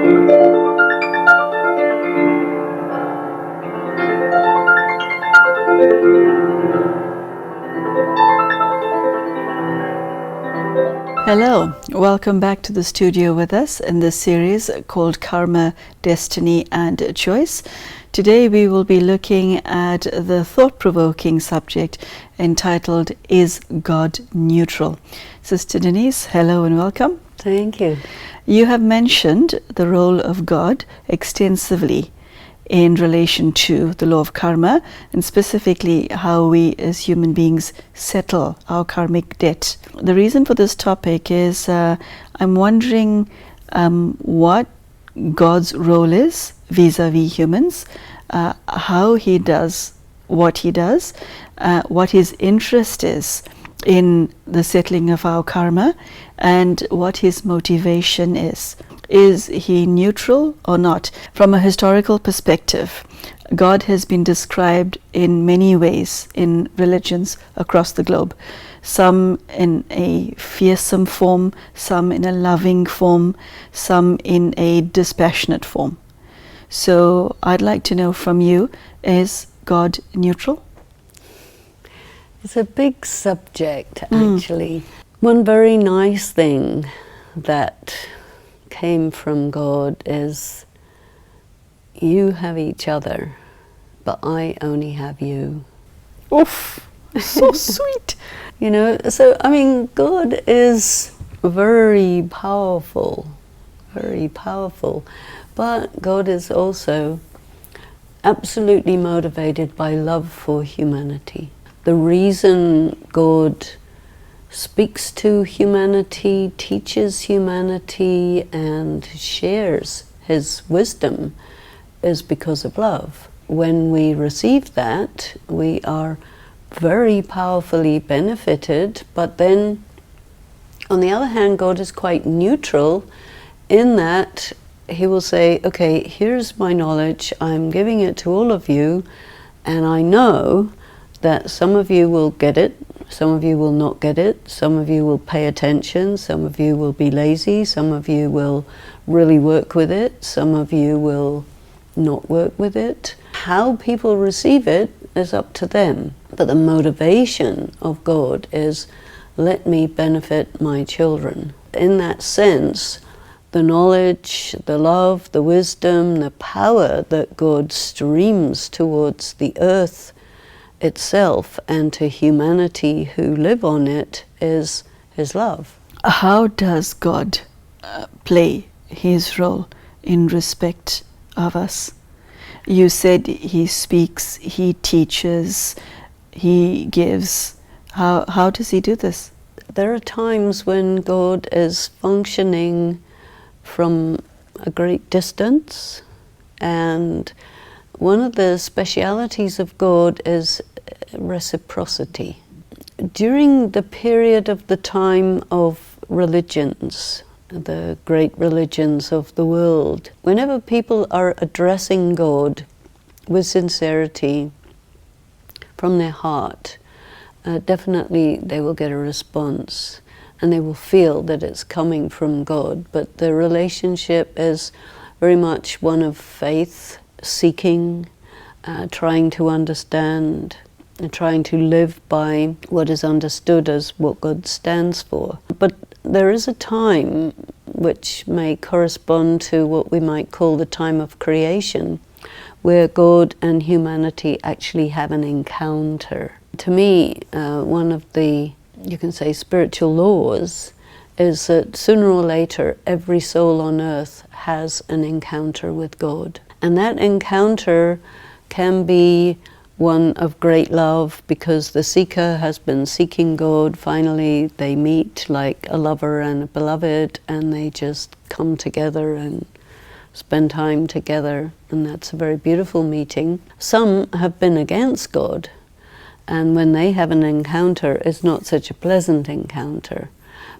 Hello, welcome back to the studio with us in this series called Karma, Destiny and Choice. Today we will be looking at the thought-provoking subject entitled, Is God Neutral? Sister Denise, hello and welcome. Thank you. You have mentioned the role of God extensively in relation to the law of karma, and specifically how we as human beings settle our karmic debt. The reason for this topic is I'm wondering what God's role is vis-a-vis humans, how he does what he does, what his interest is in the settling of our karma, and what his motivation is. Is he neutral or not? From a historical perspective, God has been described in many ways in religions across the globe. Some in a fearsome form, some in a loving form, some in a dispassionate form. So I'd like to know from you, is God neutral? It's a big subject, actually. One very nice thing that came from God is, you have each other, but I only have you. Oof, so sweet. You know, so I mean, God is very powerful, but God is also absolutely motivated by love for humanity. The reason God speaks to humanity, teaches humanity, and shares his wisdom is because of love. When we receive that, we are very powerfully benefited, but then on the other hand, God is quite neutral in that he will say, okay, here's my knowledge, I'm giving it to all of you, and I know that some of you will get it, some of you will not get it, some of you will pay attention, some of you will be lazy, some of you will really work with it, some of you will not work with it. How people receive it is up to them. But the motivation of God is, let me benefit my children. In that sense, the knowledge, the love, the wisdom, the power that God streams towards the earth itself and to humanity who live on it is his love. How does God play his role in respect of us? You said he speaks, he teaches, he gives. How does he do this? There are times when God is functioning from a great distance, and one of the specialities of God is reciprocity. During the period of the time of religions, the great religions of the world, whenever people are addressing God with sincerity from their heart, definitely they will get a response and they will feel that it's coming from God. But the relationship is very much one of faith, seeking, trying to understand, and trying to live by what is understood as what God stands for. But there is a time which may correspond to what we might call the time of creation, where God and humanity actually have an encounter. To me, one of the, you can say, spiritual laws is that sooner or later every soul on earth has an encounter with God. And that encounter can be one of great love because the seeker has been seeking God. Finally, they meet like a lover and a beloved, and they just come together and spend time together, and that's a very beautiful meeting. Some have been against God, and when they have an encounter, it's not such a pleasant encounter.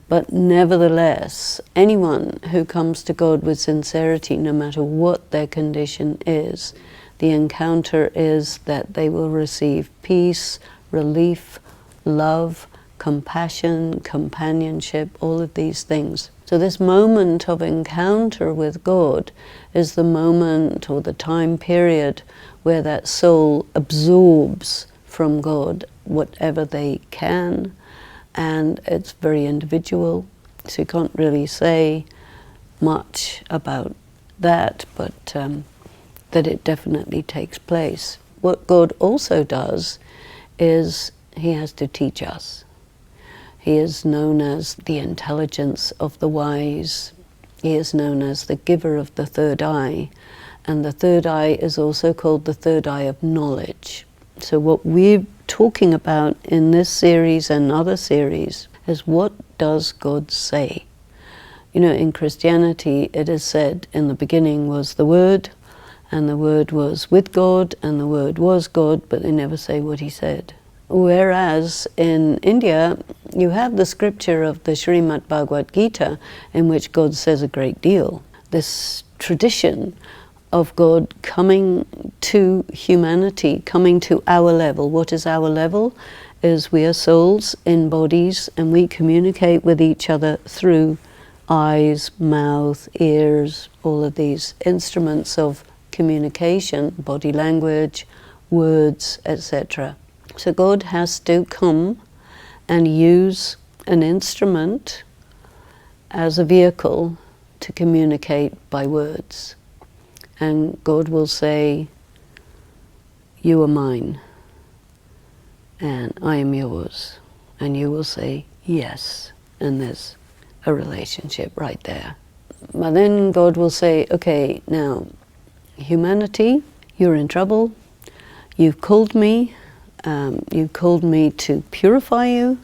But nevertheless, anyone who comes to God with sincerity, no matter what their condition is, the encounter is that they will receive peace, relief, love, compassion, companionship, all of these things. So this moment of encounter with God is the moment or the time period where that soul absorbs from God whatever they can, and it's very individual, so you can't really say much about that, but that it definitely takes place. What God also does is He has to teach us. He is known as the intelligence of the wise. He is known as the giver of the third eye. And the third eye is also called the third eye of knowledge. So what we're talking about in this series and other series is, what does God say? You know, in Christianity it is said, in the beginning was the Word, and the Word was with God, and the Word was God, but they never say what He said. Whereas in India, you have the scripture of the Srimad Bhagavad Gita, in which God says a great deal. This tradition of God coming to humanity, coming to our level. What is our level? Is we are souls in bodies, and we communicate with each other through eyes, mouth, ears, all of these instruments of communication, body language, words, etc. So God has to come and use an instrument as a vehicle to communicate by words. And God will say, "You are mine, and I am yours." And you will say, "Yes," and there's a relationship right there. But then God will say, "Okay, now, humanity, you're in trouble. You've called me. You called me to purify you.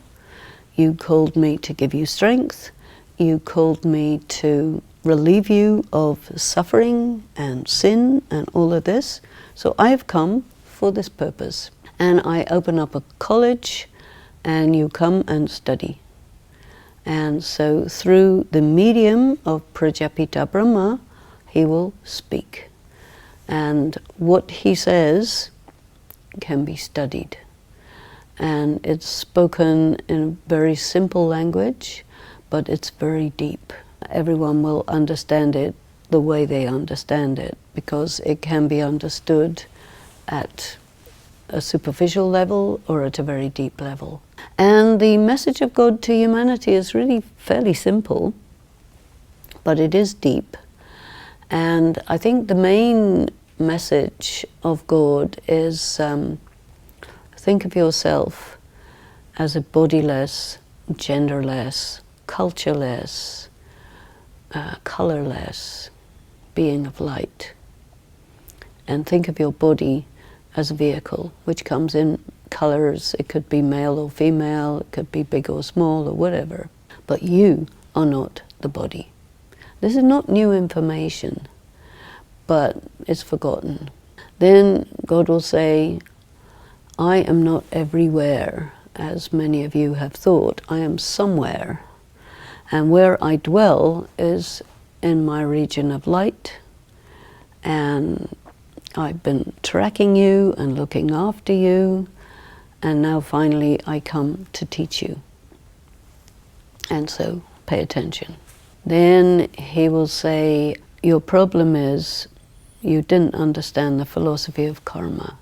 You called me to give you strength. You called me to relieve you of suffering and sin and all of this. So I've come for this purpose. And I open up a college, and you come and study." And so through the medium of Prajapita Brahma, he will speak. And what he says can be studied. And it's spoken in a very simple language, but it's very deep. Everyone will understand it the way they understand it, because it can be understood at a superficial level or at a very deep level. And the message of God to humanity is really fairly simple, but it is deep. And I think the main message of God is, think of yourself as a bodiless, genderless, cultureless, colorless being of light. And think of your body as a vehicle, which comes in colors. It could be male or female, it could be big or small or whatever. But you are not the body. This is not new information, but it's forgotten. Then God will say, "I am not everywhere, as many of you have thought. I am somewhere. And where I dwell is in my region of light. And I've been tracking you and looking after you. And now finally I come to teach you. And so pay attention." Then he will say, "Your problem is you didn't understand the philosophy of karma.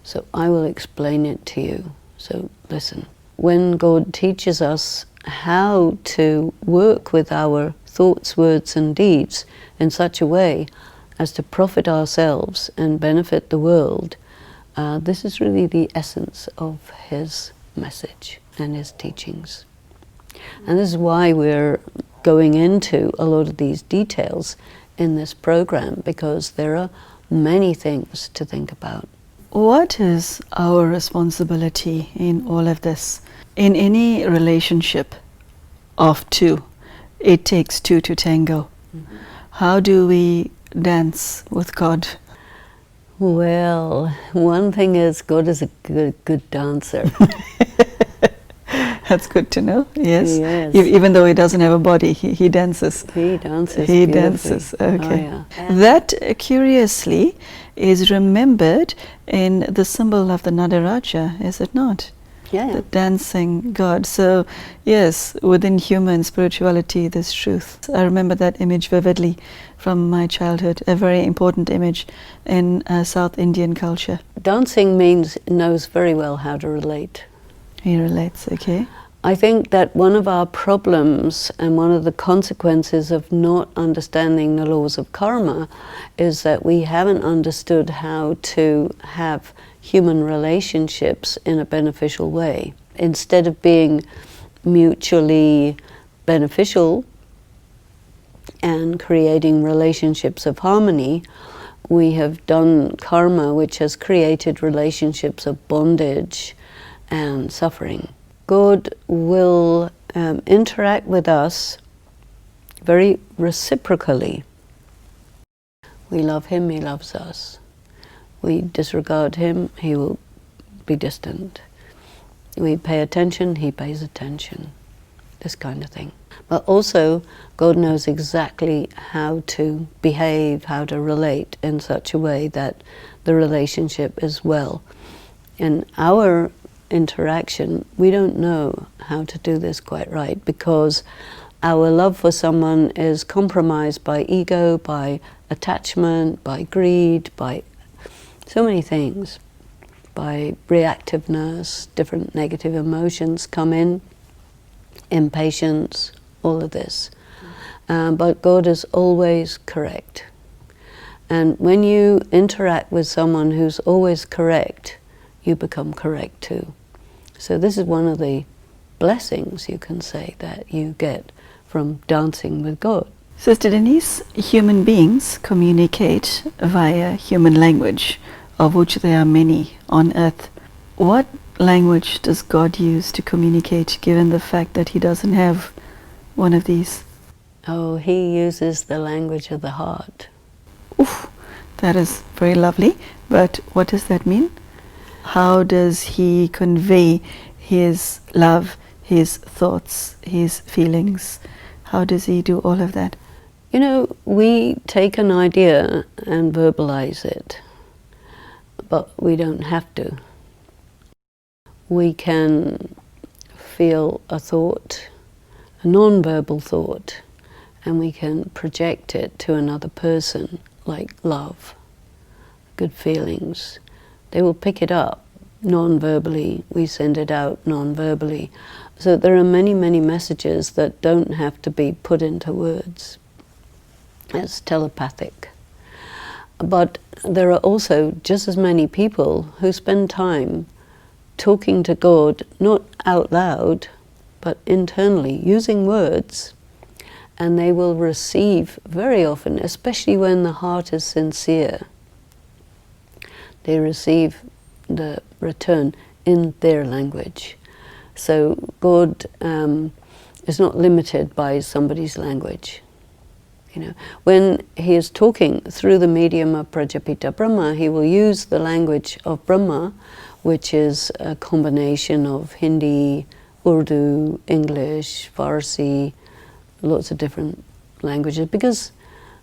So I will explain it to you. So listen." When God teaches us how to work with our thoughts, words and deeds in such a way as to profit ourselves and benefit the world, this is really the essence of his message and his teachings. And this is why we're going into a lot of these details in this program, because there are many things to think about. What is our responsibility in all of this? In any relationship of two, it takes two to tango. Mm-hmm. How do we dance with God? Well, one thing is, God is a good dancer. That's good to know. Yes. Yes. Even though he doesn't have a body, he dances. He dances. He dances. Okay. Oh, yeah. That curiously is remembered in the symbol of the Nadaraja, is it not? Yeah. the dancing God. So yes, within human spirituality there's truth. I remember that image vividly from my childhood, a very important image in South Indian culture. Dancing knows very well how to relate. He relates, okay. I think that one of our problems and one of the consequences of not understanding the laws of karma is that we haven't understood how to have human relationships in a beneficial way. Instead of being mutually beneficial and creating relationships of harmony, we have done karma which has created relationships of bondage and suffering. God will interact with us very reciprocally. We love him, he loves us. We disregard him, he will be distant. We pay attention, he pays attention. This kind of thing. But also, God knows exactly how to behave, how to relate in such a way that the relationship is well. In our interaction, we don't know how to do this quite right because our love for someone is compromised by ego, by attachment, by greed, by so many things, by reactiveness, different negative emotions come in, impatience, all of this. But God is always correct. And when you interact with someone who's always correct, you become correct too. So this is one of the blessings, you can say, that you get from dancing with God. Sister Denise, human beings communicate via human language, of which there are many on earth. What language does God use to communicate, given the fact that he doesn't have one of these? Oh, he uses the language of the heart. Oof, that is very lovely, but what does that mean? How does he convey his love, his thoughts, his feelings? How does he do all of that? You know, we take an idea and verbalize it, but we don't have to. We can feel a thought, a non-verbal thought, and we can project it to another person, like love, good feelings. They will pick it up non-verbally, we send it out non-verbally. So there are many, many messages that don't have to be put into words. It's telepathic. But there are also just as many people who spend time talking to God, not out loud, but internally, using words, and they will receive very often, especially when the heart is sincere, they receive the return in their language. So God is not limited by somebody's language. You know, when he is talking through the medium of Prajapita Brahma, he will use the language of Brahma, which is a combination of Hindi, Urdu, English, Farsi, lots of different languages, because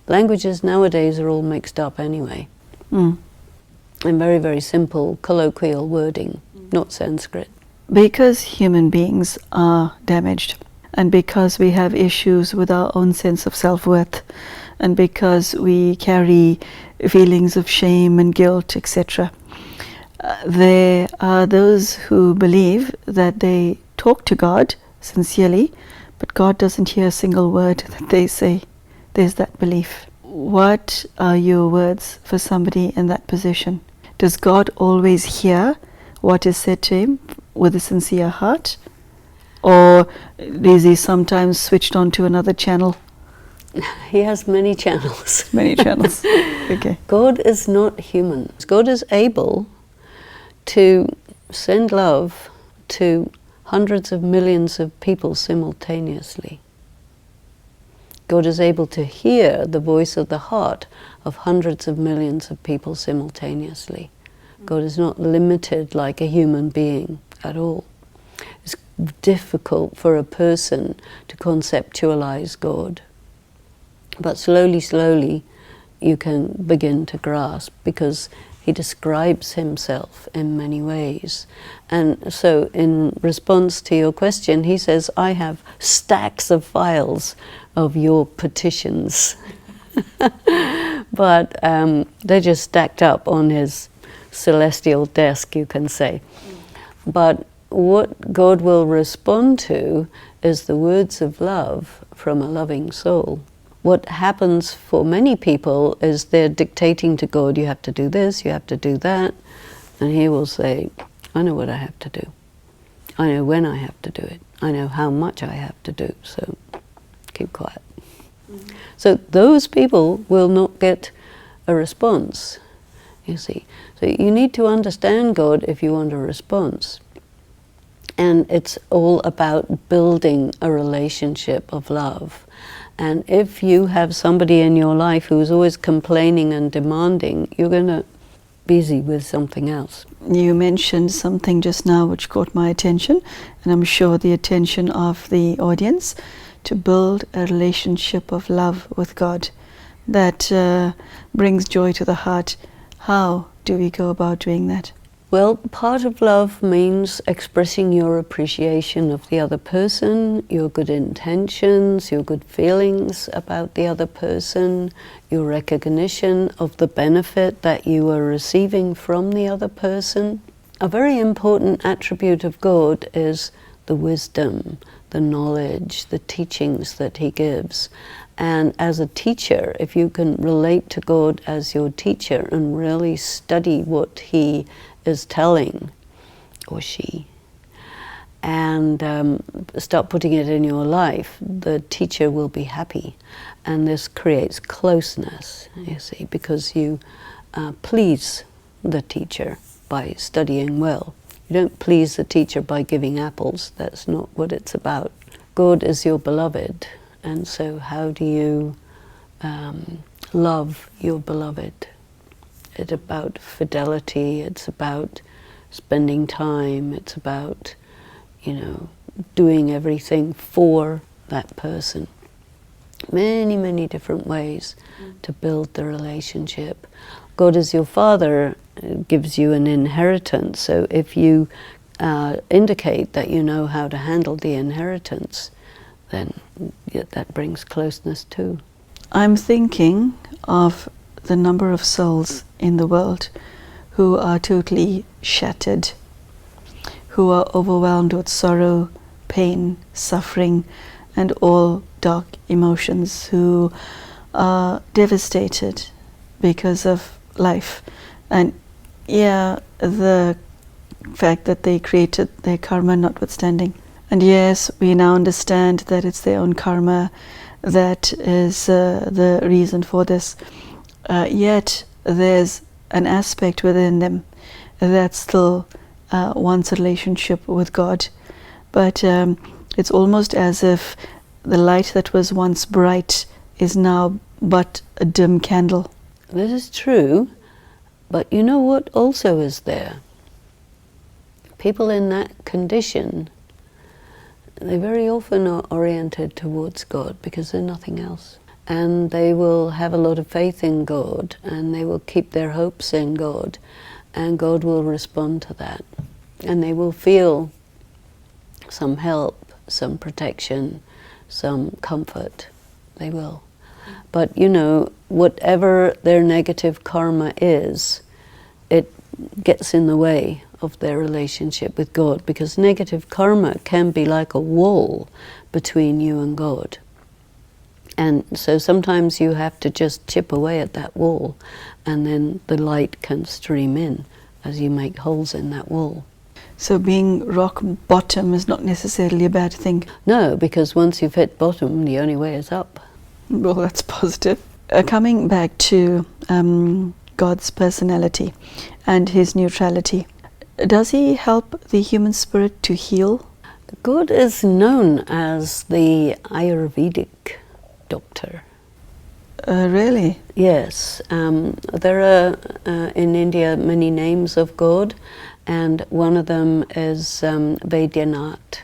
languages nowadays are all mixed up anyway. And very, very simple, colloquial wording, not Sanskrit. Because human beings are damaged, and because we have issues with our own sense of self-worth, and because we carry feelings of shame and guilt, etc., there are those who believe that they talk to God sincerely, but God doesn't hear a single word that they say. There's that belief. What are your words for somebody in that position? Does God always hear what is said to him with a sincere heart? Or is he sometimes switched on to another channel? He has many channels. Many channels. Okay. God is not human. God is able to send love to hundreds of millions of people simultaneously. God is able to hear the voice of the heart of hundreds of millions of people simultaneously. God is not limited like a human being at all. It's difficult for a person to conceptualize God. But slowly, slowly, you can begin to grasp, because He describes himself in many ways. And so in response to your question, he says, I have stacks of files of your petitions. But they're just stacked up on his celestial desk, you can say. But what God will respond to is the words of love from a loving soul. What happens for many people is they're dictating to God, you have to do this, you have to do that. And he will say, I know what I have to do. I know when I have to do it. I know how much I have to do, so keep quiet. So those people will not get a response, you see. So you need to understand God if you want a response. And it's all about building a relationship of love. And if you have somebody in your life who's always complaining and demanding, you're going to be busy with something else. You mentioned something just now which caught my attention, and I'm sure the attention of the audience, to build a relationship of love with God that brings joy to the heart. How do we go about doing that? Well, part of love means expressing your appreciation of the other person, your good intentions, your good feelings about the other person, your recognition of the benefit that you are receiving from the other person. A very important attribute of God is the wisdom, the knowledge, the teachings that he gives. And as a teacher, if you can relate to God as your teacher and really study what he is telling, or she, and start putting it in your life, the teacher will be happy. And this creates closeness, you see, because you please the teacher by studying well. You don't please the teacher by giving apples. That's not what it's about. God is your beloved, and so how do you love your beloved? It's about fidelity, it's about spending time, it's about, doing everything for that person. Many, many different ways to build the relationship. God as your Father gives you an inheritance, so if you indicate that you know how to handle the inheritance, then that brings closeness too. I'm thinking of the number of souls in the world who are totally shattered, who are overwhelmed with sorrow, pain, suffering, and all dark emotions, who are devastated because of life. And the fact that they created their karma notwithstanding. And yes, we now understand that it's their own karma that is the reason for this. Yet there's an aspect within them that still wants a relationship with God. But it's almost as if the light that was once bright is now but a dim candle. This is true, but you know what also is there? People in that condition, they very often are oriented towards God because they're nothing else. And they will have a lot of faith in God, and they will keep their hopes in God, and God will respond to that. And they will feel some help, some protection, some comfort. They will. But whatever their negative karma is, it gets in the way of their relationship with God, because negative karma can be like a wall between you and God. And so sometimes you have to just chip away at that wall, and then the light can stream in as you make holes in that wall. So being rock bottom is not necessarily a bad thing? No, because once you've hit bottom, the only way is up. Well, that's positive. Coming back to God's personality and his neutrality, does he help the human spirit to heal? God is known as the Ayurvedic doctor. Really? Yes. There are in India many names of God, and one of them is Vaidyanath.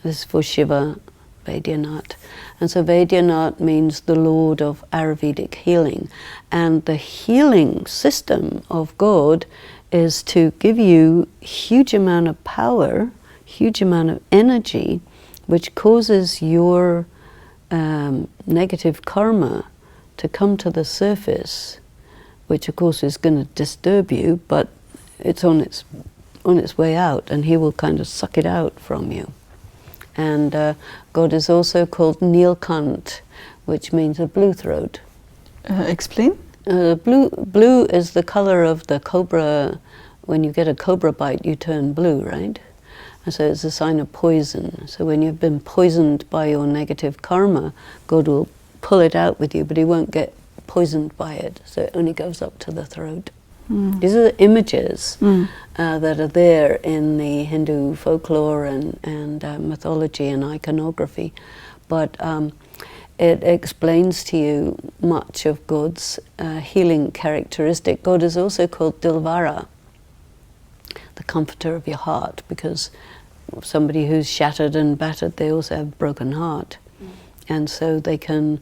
This is for Shiva. Vaidyanath. And so Vaidyanath means the Lord of Ayurvedic healing. And the healing system of God is to give you huge amount of power, huge amount of energy, which causes your negative karma to come to the surface, which of course is going to disturb you, but it's on its way out, and he will kind of suck it out from you. And God is also called Nilkant, which means a blue throat. Explain? Blue is the color of the cobra. When you get a cobra bite, you turn blue, right? And so it's a sign of poison. So when you've been poisoned by your negative karma, God will pull it out with you, but he won't get poisoned by it. So it only goes up to the throat. These are the images that are there in the Hindu folklore and mythology and iconography. But it explains to you much of God's healing characteristic. God is also called Dilvara, the comforter of your heart, because somebody who's shattered and battered, they also have a broken heart. And so they can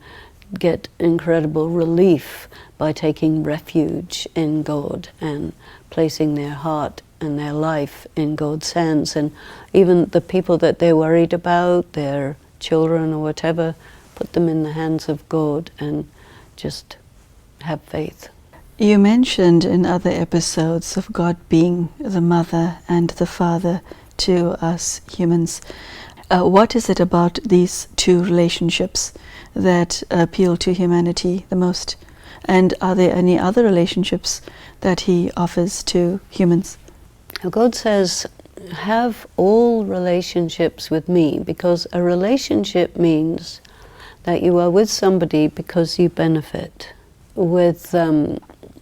get incredible relief by taking refuge in God and placing their heart and their life in God's hands. And even the people that they're worried about, their children or whatever, put them in the hands of God and just have faith. You mentioned in other episodes of God being the mother and the father to us humans. What is it about these two relationships that appeal to humanity the most? And are there any other relationships that he offers to humans? God says, have all relationships with me, because a relationship means that you are with somebody because you benefit. With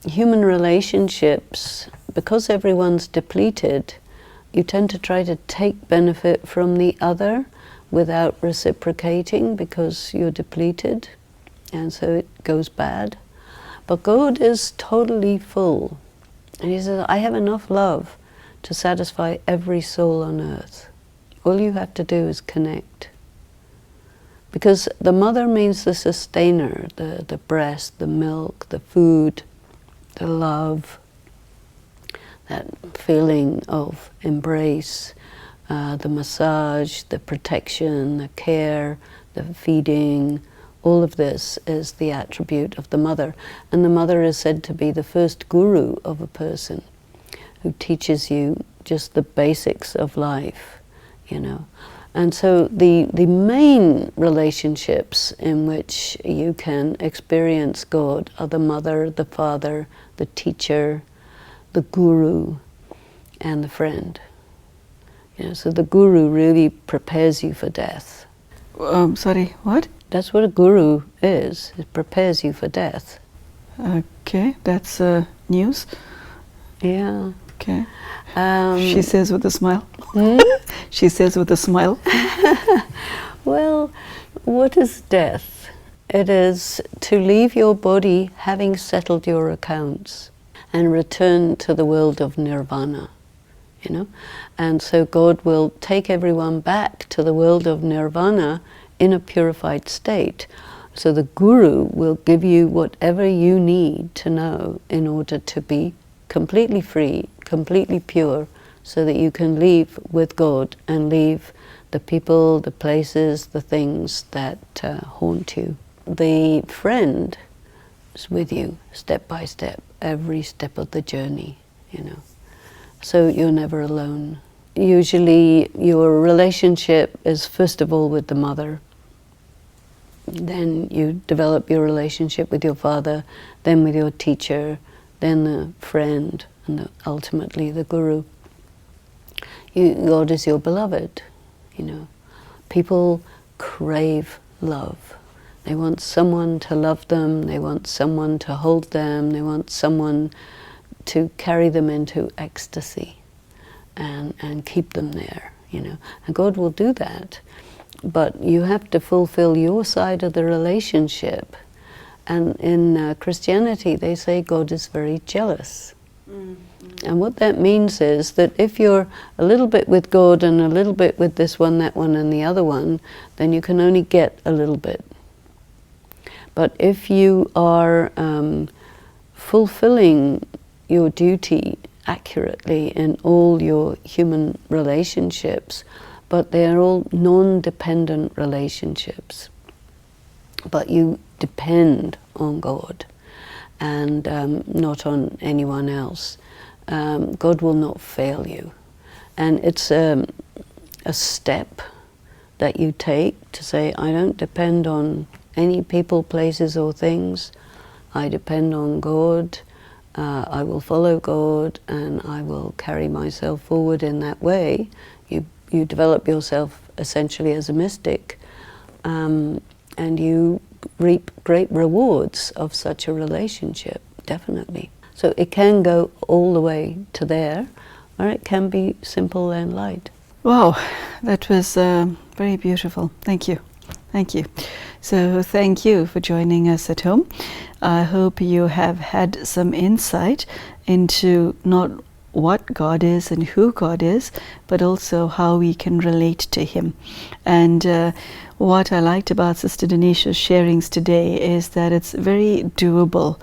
human relationships, because everyone's depleted, you tend to try to take benefit from the other without reciprocating because you're depleted, and so it goes bad. But God is totally full, and he says, I have enough love to satisfy every soul on earth. All you have to do is connect. Because the mother means the sustainer, the breast, the milk, the food, the love, that feeling of embrace, the massage, the protection, the care, the feeding. All of this is the attribute of the mother. And the mother is said to be the first guru of a person who teaches you just the basics of life, you know. And so the main relationships in which you can experience God are the mother, the father, the teacher, the guru, and the friend. You know, so the guru really prepares you for death. Sorry, what? That's what a guru is. It prepares you for death. Okay, that's news. Yeah. Okay. She says with a smile. She says with a smile. Well, what is death? It is to leave your body having settled your accounts and return to the world of nirvana, you know. And so God will take everyone back to the world of nirvana in a purified state. So the guru will give you whatever you need to know in order to be completely free, completely pure, so that you can leave with God and leave the people, the places, the things that haunt you. The friend is with you step by step, every step of the journey, you know. So you're never alone. Usually your relationship is first of all with the mother. Then you develop your relationship with your father, then with your teacher, then the friend, and ultimately the guru. God is your beloved, you know. People crave love. They want someone to love them, they want someone to hold them, they want someone to carry them into ecstasy and keep them there, you know. And God will do that. But you have to fulfill your side of the relationship. And in Christianity, they say God is very jealous. And what that means is that if you're a little bit with God and a little bit with this one, that one, and the other one, then you can only get a little bit. But if you are fulfilling your duty accurately in all your human relationships, but they're all non-dependent relationships, but you depend on God and not on anyone else, God will not fail you. And it's a step that you take to say, I don't depend on any people, places or things. I depend on God. I will follow God and I will carry myself forward in that way. You develop yourself essentially as a mystic, and you reap great rewards of such a relationship, definitely. So it can go all the way to there, or it can be simple and light. Wow, that was very beautiful. Thank you. Thank you. So thank you for joining us at home. I hope you have had some insight into not what God is and who God is, but also how we can relate to Him. And what I liked about Sister Denisha's sharings today is that it's very doable.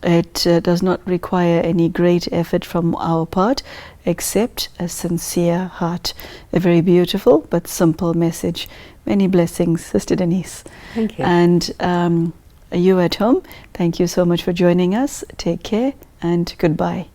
It does not require any great effort from our part, except a sincere heart. A very beautiful but simple message. Many blessings, Sister Denise. Thank you. And you at home, thank you so much for joining us. Take care and goodbye.